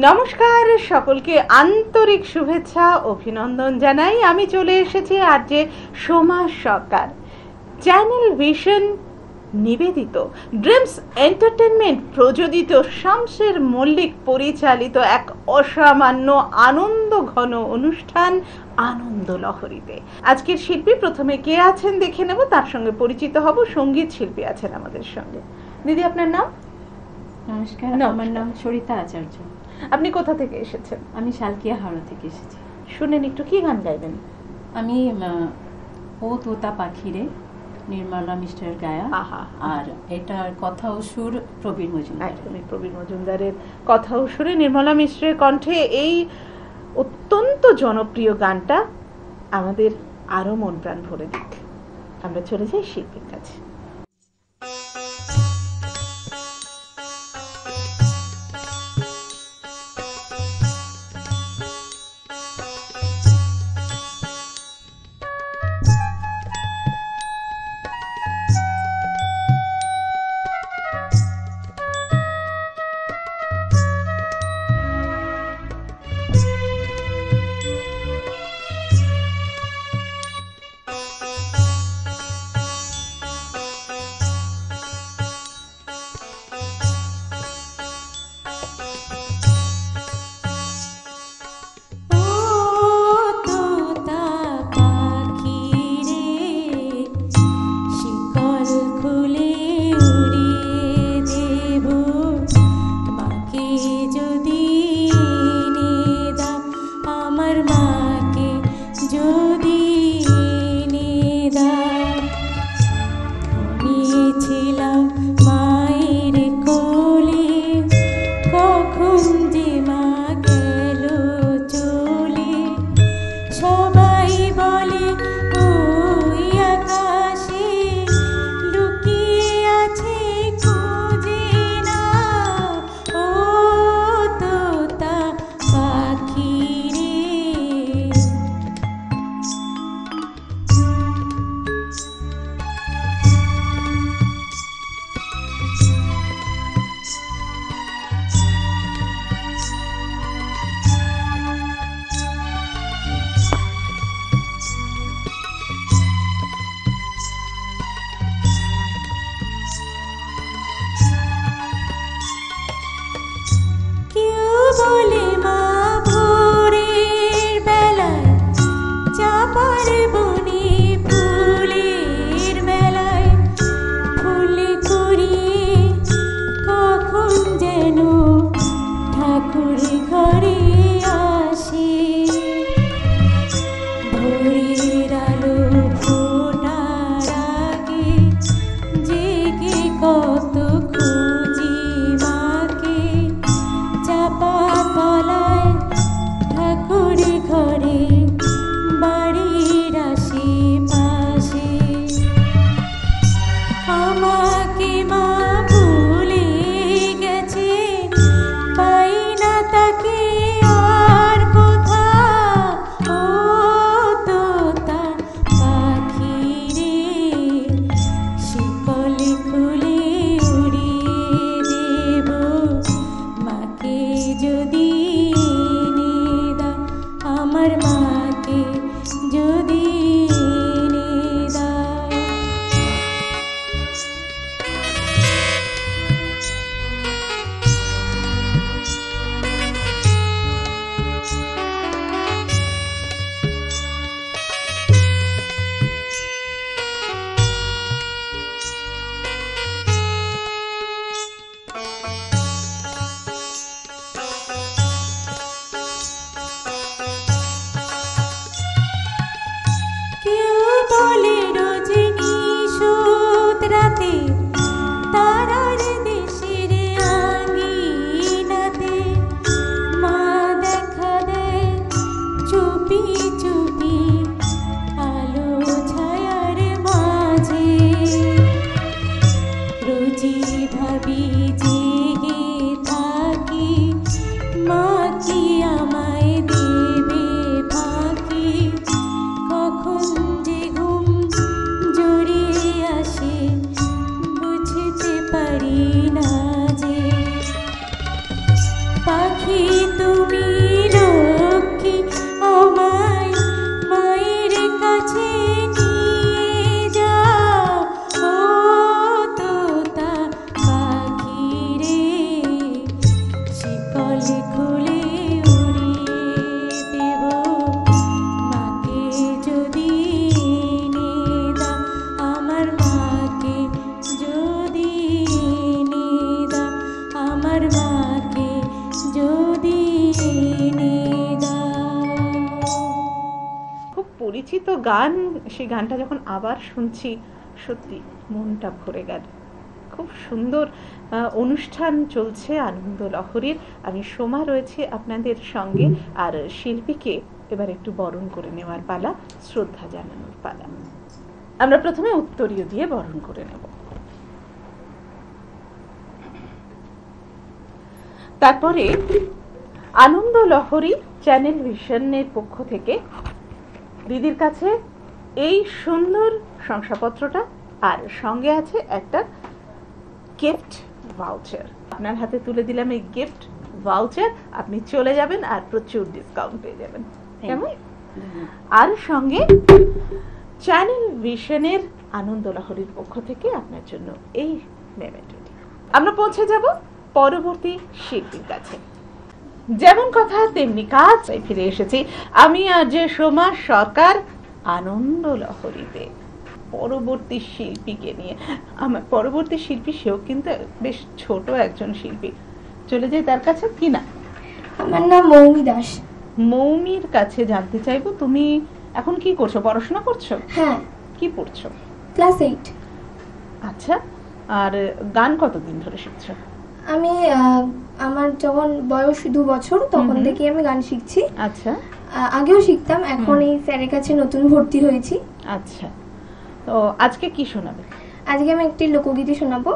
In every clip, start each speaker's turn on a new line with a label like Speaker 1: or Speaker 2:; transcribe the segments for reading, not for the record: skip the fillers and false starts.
Speaker 1: নমস্কার, সকলকে আন্তরিক শুভেচ্ছা অভিনন্দন জানাই। আমি চলে এসেছি আরজে সোমা সরকার। চ্যানেল ভিশন নিবেদিত, ড্রিমস এন্টারটেনমেন্ট প্রযোজিত, শামসের মল্লিক পরিচালিত এক অসামান্য আনন্দ ঘন অনুষ্ঠান আনন্দ লহরীতে। আজকের শিল্পী প্রথমে কে আছেন দেখে নেব, তার সঙ্গে পরিচিত হব। সঙ্গীত শিল্পী আছেন আমাদের সঙ্গে। দিদি, আপনার নাম?
Speaker 2: নমস্কার, আমার নাম সরিতা আচার্য।
Speaker 1: আপনি কোথা থেকে এসেছেন?
Speaker 2: আমি শালকিয়া হাওড়া থেকে এসেছি।
Speaker 1: শুনেন, একটু কি গান গাইবেন?
Speaker 2: আমি ও তোতা পাখিরে নির্মলা মিস্টার গায়া। আর এটার কথা ও সুর প্রবীণ মজুমদার।
Speaker 1: প্রবীণ মজুমদারের কথা ও সুরে নির্মলা মিশ্রের কণ্ঠে এই অত্যন্ত জনপ্রিয় গানটা আমাদের আরো মন প্রাণ ভরে দিক। আমরা চলে যাই শিল্পীর কাছে।
Speaker 3: পাখি
Speaker 1: পরিচিত গান, সেই গানটা যখন আবার শুনছি সত্যি মনটা ভরে গেল। খুব সুন্দর অনুষ্ঠান চলছে আনন্দ লহরীর। আমি সোমা রয়েছি আপনাদের সঙ্গে, আর শিল্পীকে এবার একটু বরণ করে নেওয়ার পালা, শ্রদ্ধা জানানোর পালা। আমরা প্রথমে উত্তরীয় দিয়ে বরণ করে নেব, তারপরে আনন্দ লহরী চ্যানেল ভিশনের পক্ষ থেকে দিদির কাছে এই সুন্দর শংসাপত্রটা, আর সঙ্গে আছে একটা গিফট ভাউচার। আপনার হাতে তুলে দিলাম এই গিফট ভাউচার, আপনি চলে যাবেন আর প্রচুর ডিসকাউন্ট পেয়ে যাবেন, কেমন? আর সঙ্গে চ্যানেল ভিশনের আনন্দ লহরীর পক্ষ থেকে আপনার জন্য এই মেমেন্টোটি। আমরা পৌঁছে যাব পরবর্তী শিল্পীর কাছে। যেমন কথা তেমনি কাজ, ফিরে এসেছি আমি আজ সোমা সরকার আনন্দ লহরীতে পরবর্তী শিল্পীকে নিয়ে। আমার পরবর্তী শিল্পী, সেও কিন্তু বেশ ছোট একজন শিল্পী। চলে যাই তার কাছে, কি না?
Speaker 3: আমার নাম মৌমি দাস।
Speaker 1: মৌমির কাছে জানতে চাইবো, তুমি এখন কি করছো? পড়াশোনা করছো?
Speaker 3: হ্যাঁ।
Speaker 1: কি পড়ছো?
Speaker 3: ক্লাস 8।
Speaker 1: আচ্ছা, আর গান কতদিন ধরে শিখছো?
Speaker 3: আমি আমার যখন বয়স 2 বছর তখন থেকে আমি গান শিখছি।
Speaker 1: আচ্ছা।
Speaker 3: আগেও শিখতাম, এখন এই স্যারের কাছে নতুন ভর্তি হয়েছি।
Speaker 1: আচ্ছা, তো আজকে কি শোনাবে?
Speaker 3: আজকে আমি একটি লোকগীতি শোনাবো,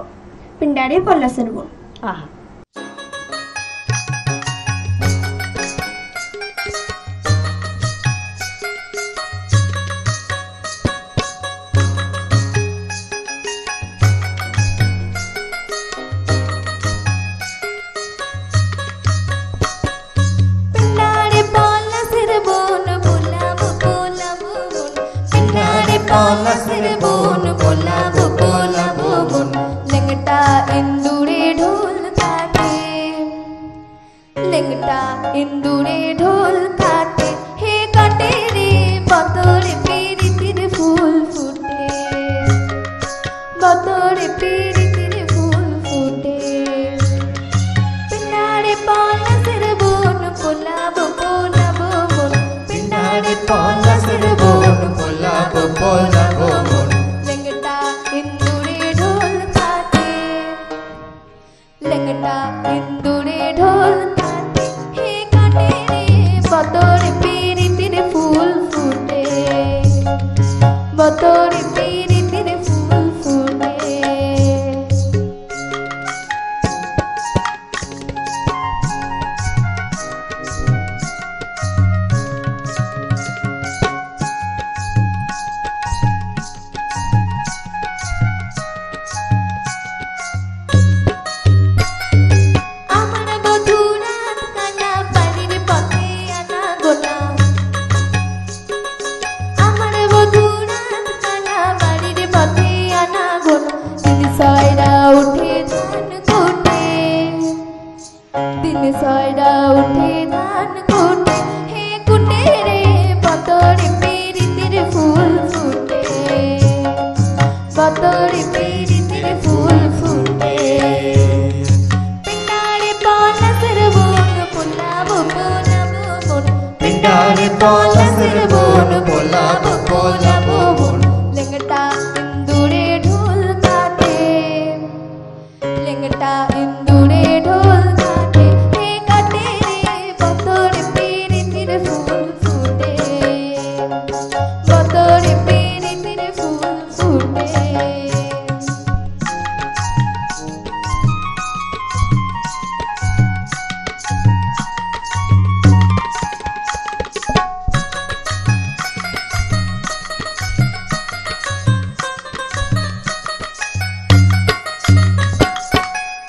Speaker 3: পিন্ডারে পল্লাসের বোন।
Speaker 1: আহা,
Speaker 4: পলাশের বোন বোলাবো বোলাবো বোন, লেংটা ইন্দুরে ঢোল কাটে, লেংটা ইন্দুরে ঢোল কাটে, হে কাটে রে বতরে পিরিতির ফুল ফুটে, বতরে পিরিতির ফুল ফুটে। পিন্ডারে পলাশের বোন বোলাবো বোলাবো বোন, পিন্ডারে পলাশের বোন বোলাবো বোলাবো বোন, লেংটা ইন্দুরে ঢোল কাটে, লেংটা ইন্দুরে ঢোল কাটে, হে কাটে রে বতরে পিরিতির ফুল ফুটে, বতরে পিরিতির ফুল ফুটে। সয়রা উঠে ধান কুটে, হে কুটে রে বতরে পিরিতির ফুল ফুটে, বতরে পিরিতির ফুল ফুটে। পিন্ডারে পলাশের বোন বোলাবো বোলাবো বোন, পিন্ডারে পলাশের বোন বোলাবো বোলাবো বোন, লেংটা ইন্দুরে ঢোল কাটে, লেংটা ইন্দুরে ঢোল কাটে, হে কাটে রে বতরে পিরিতির ফুল ফুটে, বতরে পিরিতির ফুল ফুটে।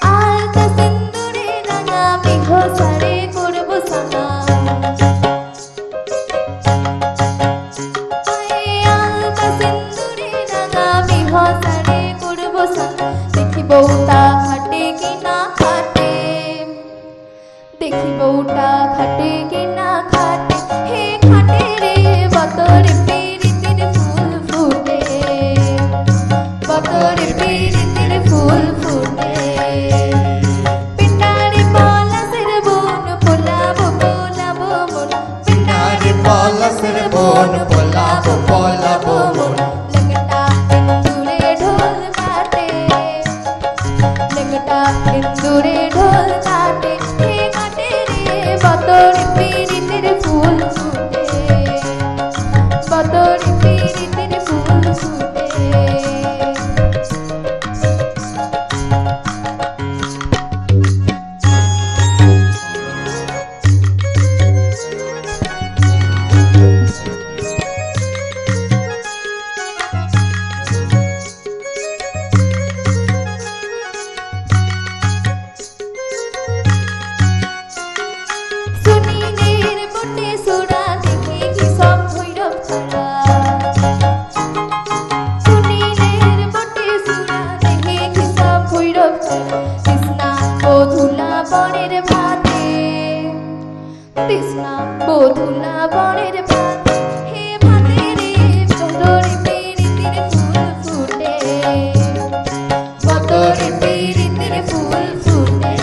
Speaker 4: আলতা সিন্দুরে রাঙা মেঘ সারে করব সানা, আলতা সিন্দুরে রাঙা মেঘ সারে করব সানা, দেখি বউটা খাটে কি না খাটে, দেখি বউটা খাটে কি না খাটে, হে খাটে রে বতরে পিরিতির ফুল ফুটে, বতরে পিরিতির ফুল ফুটে। পিন্ডারে পলাশের বোন বোলাবো বোলাবো বোন, পিন্ডারে পলাশের বোন বোলাবো ইন্দুরে ঢোল কাটে হে কাটে রে বতর পিরিতের ফুল ফুটে বতর পিরিতের ফুল ফুটে তৃষ্ণা বধুলা বনের ভাত হে ভাতে রে বতর পিরিতের ফুল ফুটে বতর পিরিতের ফুল ফুটে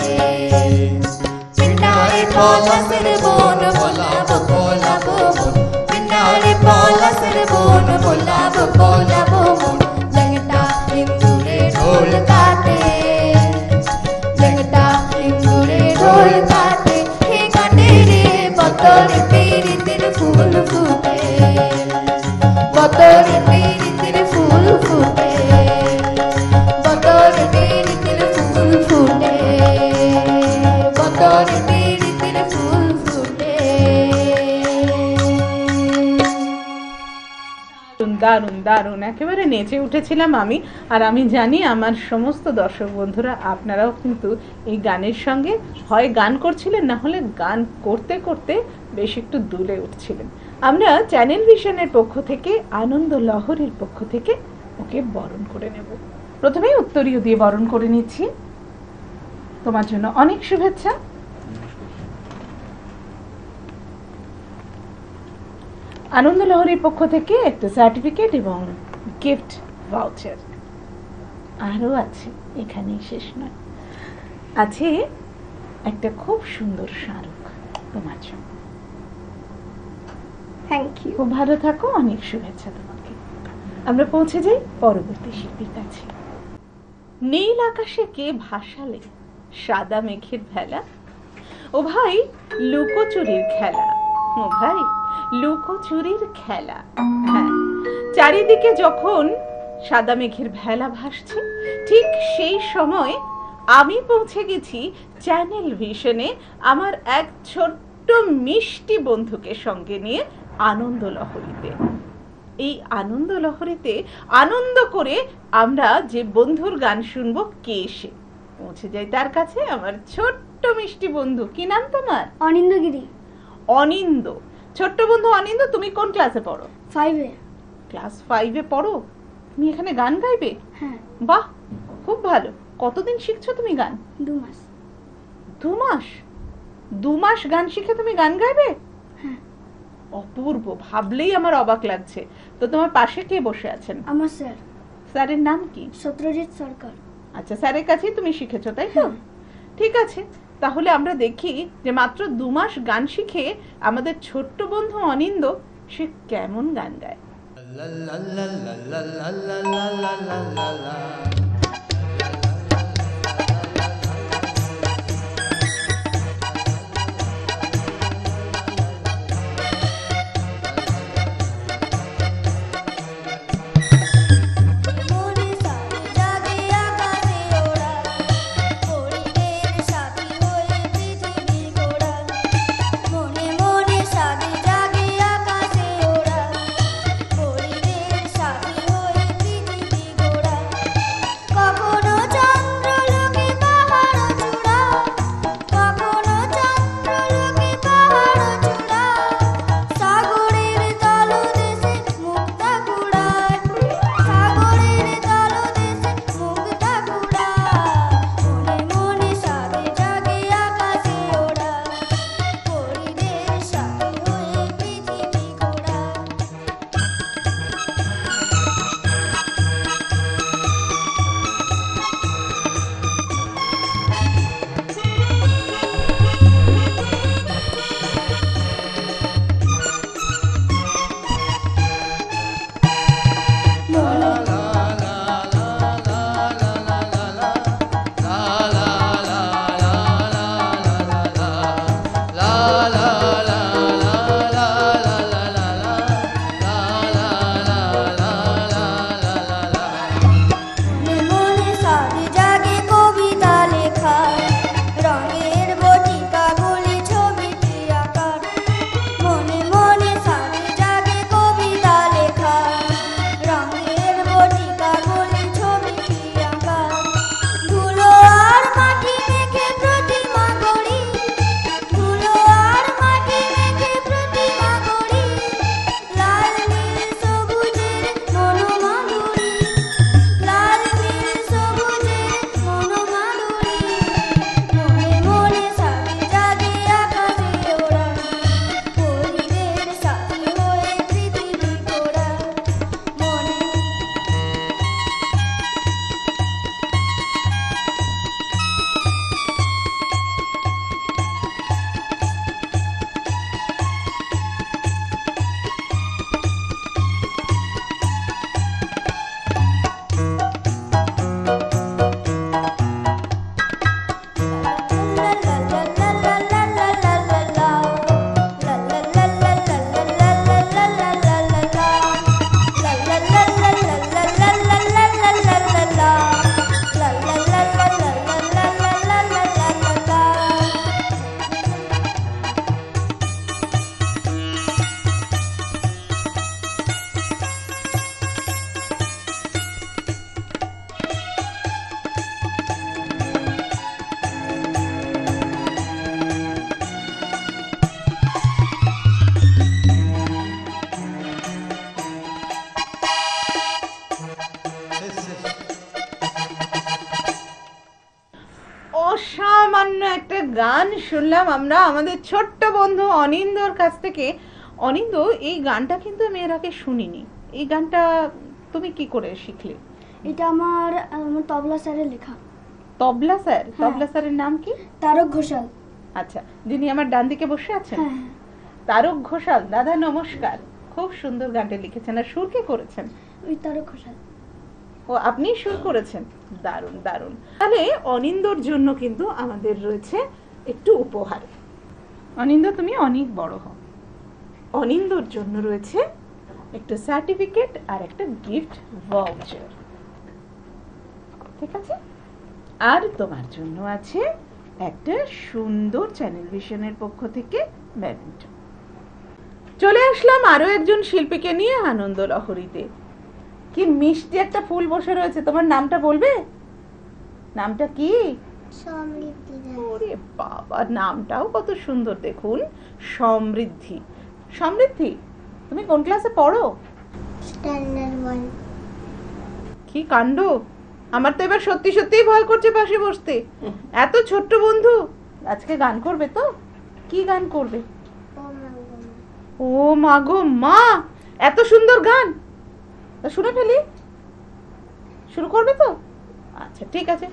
Speaker 4: পিন্ডারে পলাশের বন বোলাবো বোলাবো মন পিন্ডারে পলাশের বন বোলাবো বোলাবো মন লেঙ্গটা ইন্দুরে ঢোল কাটে লেঙ্গটা ইন্দুরে ঢোল কাটে হে কাটে রে বতর পিরিতের ফুল ফুটে বতর পিরিতের ফুল ফুটে বতর পিরিতের ফুল ফুটে বতর পিরিতের ফুল ফুটে
Speaker 1: দারুণ দারুণ একেবারে নেচে উঠেছিলাম আমি। আর আমি জানি আমার সমস্ত দর্শক বন্ধুরা আপনারাও কিন্তু এই গানের সঙ্গে হয় গান করছিলেন, না হলে গান করতে করতে বেশ একটু দুলে উঠছিলেন। আমরা চ্যানেল ভিশনের পক্ষ থেকে, আনন্দ লহরীর পক্ষ থেকে ওকে বরণ করে নেব। প্রথমেই উত্তরীয় দিয়ে বরণ করে নিচ্ছি। তোমার জন্য অনেক শুভেচ্ছা। আনন্দ লহরীর পক্ষ থেকে একটা সার্টিফিকেট এবং গিফট ভাউচার আরও আছে, এখানেই শেষ নয়, আছে একটা খুব সুন্দর স্মারক তোমার জন্য।
Speaker 3: Thank you.
Speaker 1: খুব ভালো থাকো, অনেক শুভেচ্ছা তোমাকে। আমরা পৌঁছে যাই পরবর্তী শিল্পীর কাছে। নীল আকাশে কে ভাসালে সাদা মেঘের ভেলা, ও ভাই লুকোচুরির খেলা, ও ভাই লুকোচুরির খেলা। হ্যাঁ, চারিদিকে যখন সাদা মেঘের ভেলা ভাসছে, ঠিক সেই সময় আমি পৌঁছে গেছি চ্যানেল ভিশনে আমার এক ছোট্ট মিষ্টি বন্ধুকে সঙ্গে নিয়ে আনন্দ লহরীতে। এই আনন্দ লহরীতে আনন্দ করে আমরা যে বন্ধুর গান শুনবো, কে এসে পৌঁছে যাই তার কাছে। আমার ছোট্ট মিষ্টি বন্ধু, কি নাম তোমার?
Speaker 3: অনিন্দগিরি।
Speaker 1: অনিন্দ, ছোট্ট বন্ধু অনিন্দ, তুমি কোন ক্লাসে পড়ো?
Speaker 3: 5-এ।
Speaker 1: ক্লাস 5-এ পড়ো। তুমি এখানে গান গাইবে?
Speaker 3: হ্যাঁ।
Speaker 1: বাহ, খুব ভালো। কতদিন শিখছো তুমি গান?
Speaker 3: 2 মাস।
Speaker 1: 2 মাস? 2 মাস গান শিখে তুমি গান গাইবে?
Speaker 3: হ্যাঁ।
Speaker 1: অপূর্ব, ভাবলেই আমার অবাক লাগছে। তো তোমার পাশে কে বসে আছেন?
Speaker 3: আমার স্যার।
Speaker 1: স্যারের নাম কি?
Speaker 3: সত্যজিৎ সরকার।
Speaker 1: আচ্ছা, স্যারের কাছেই তুমি শিখেছো, তাই তো? ঠিক আছে, তাহলে আমরা দেখি যে মাত্র 2 মাস গান শিখে আমাদের ছোট্ট বন্ধু অনিন্দ সে কেমন গান গায়। একটা গান শুনলাম আমরা আমাদের ছোট্ট বন্ধু অনিন্দর কাছ থেকে। অনিন্দ, এই গানটা কিন্তু আমি এর আগে শুনিনি। এই গানটা তুমি কি করে শিখলে?
Speaker 3: এটা আমার তবলা স্যারের লেখা।
Speaker 1: তবলা স্যার? তবলা স্যারের নাম কি?
Speaker 3: তারক ঘোষাল।
Speaker 1: আচ্ছা, যিনি আমার ডান দিকে বসে আছেন।
Speaker 3: হ্যাঁ।
Speaker 1: তারক ঘোষাল দাদা, নমস্কার। খুব সুন্দর গানটা লিখেছেন। আর সুর কে করেছেন?
Speaker 3: ওই তারক ঘোষাল।
Speaker 1: ও, আপনি সুর করেছেন? দারুণ দারুণ। তাহলে অনিন্দর জন্য কিন্তু আমাদের রয়েছে একটু উপহার। অনিন্দ, তুমি অনেক বড় হও। অনিন্দর জন্য রয়েছে একটা সার্টিফিকেট আর একটা গিফট ভাউচার, ঠিক আছে? আর তোমার জন্য আছে একটা সুন্দর চ্যানেল ভিশনের পক্ষ থেকে মেমেন্টো। চলে আসলাম আরো একজন শিল্পীকে নিয়ে আনন্দ লহরীতে। কি মিষ্টি একটা ফুল বসে রয়েছে। তোমার নামটা বলবে? নামটা কি?
Speaker 3: সমৃদ্ধি।
Speaker 1: ওরে বাবা, নামটাও কত সুন্দর দেখুন, সমৃদ্ধি। সমৃদ্ধি, তুমি কোন ক্লাসে পড়ো?
Speaker 3: স্ট্যান্ডার্ড 1।
Speaker 1: কি কাণ্ড! আমার তো এবার সত্যি সত্যিই ভয় করছে পাশে বসতে। এত ছোট্ট বন্ধু আজকে গান করবে তো? কি গান করবে? ও মা গো মা, এত সুন্দর গান! তা শুনে ফেলি। শুরু করবে তো? আচ্ছা, ঠিক আছে।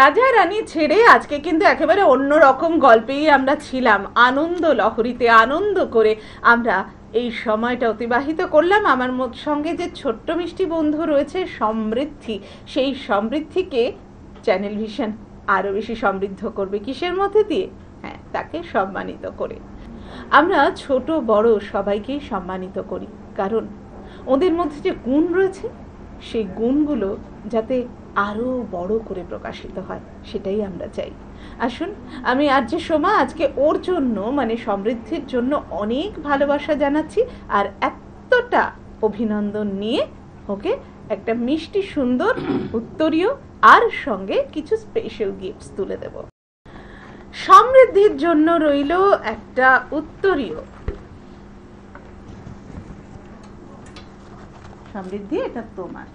Speaker 1: রাজা রানী ছেড়ে আজকে কিন্তু একেবারে অন্যরকম গল্পেই আমরা ছিলাম, আনন্দ লহরীতে আনন্দ করে আমরা এই সময়টা অতিবাহিত করলাম। আমার সঙ্গে যে ছোট্ট মিষ্টি বন্ধু রয়েছে সমৃদ্ধি, সেই সমৃদ্ধিকে চ্যানেল ভিশন আরও বেশি সমৃদ্ধ করবে কিসের মধ্যে দিয়ে? হ্যাঁ, তাকে সম্মানিত করে। আমরা ছোট বড় সবাইকেই সম্মানিত করি, কারণ ওদের মধ্যে যে গুণ রয়েছে সেই গুণগুলো যাতে আরও বড় করে প্রকাশিত হয়, সেটাই আমরা চাই। আসুন, আমি আরজে সোমা আজকে ওর জন্য মানে সমৃদ্ধির জন্য অনেক ভালোবাসা জানাচ্ছি, আর এতটা অভিনন্দন নিয়ে ওকে একটা মিষ্টি সুন্দর উত্তরীয় আর সঙ্গে কিছু স্পেশাল গিফটস তুলে দেব। সমৃদ্ধির জন্য রইল একটা উত্তরীয়। সমৃদ্ধি, এটা তোমার।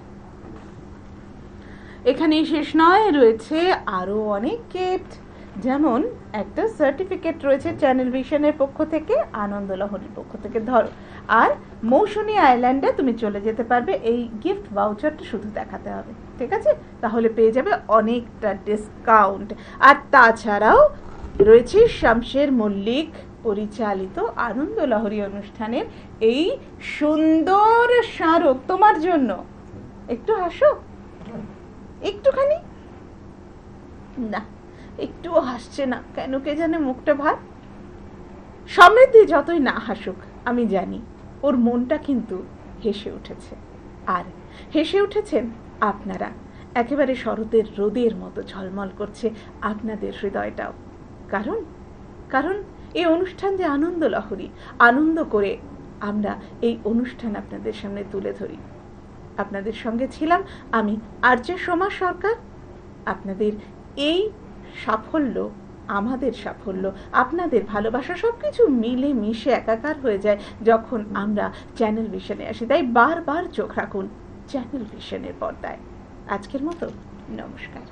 Speaker 1: এখানেই শেষ নয়, রয়েছে আরো অনেক গিফট, যেমন একটা সার্টিফিকেট রয়েছে চ্যানেল ভিশনের পক্ষ থেকে, আনন্দ লহরীর পক্ষ থেকে। ধরো, আর মৌসুমী আইল্যান্ডে তুমি চলে যেতে পারবে, এই গিফট ভাউচারটা শুধু দেখাতে হবে, ঠিক আছে? তাহলে পেয়ে যাবে অনেকটা ডিসকাউন্ট। আর তাছাড়াও রয়েছে শামশের মল্লিক পরিচালিত আনন্দ লহরী অনুষ্ঠানের এই সুন্দর স্মারক তোমার জন্য। একটু হাসো, একটুখানি। না, একটুও হাসছে না কেন কে জানে, মুখটা ভার। সমৃদ্ধি যতই না হাসুক, আমি জানি ওর মনটা কিন্তু হেসে উঠেছে, আর হেসে উঠেছেন আপনারা। একেবারে শরতের রোদের মতো ঝলমল করছে আপনাদের হৃদয়টাও, কারণ এই অনুষ্ঠান যে আনন্দ লহরী, আনন্দ করে আমরা এই অনুষ্ঠান আপনাদের সামনে তুলে ধরি। আপনাদের সঙ্গে ছিলাম আমি আরজে সোমা সরকার। আপনাদের এই সাফল্য আমাদের সাফল্য, আপনাদের ভালোবাসা সবকিছু মিলে মিশে একাকার হয়ে যায় যখন আমরা চ্যানেল ভিশনে আসি। তাই বারবার চোখ রাখুন চ্যানেল ভিশনের পর্দায়। আজকের মতো নমস্কার।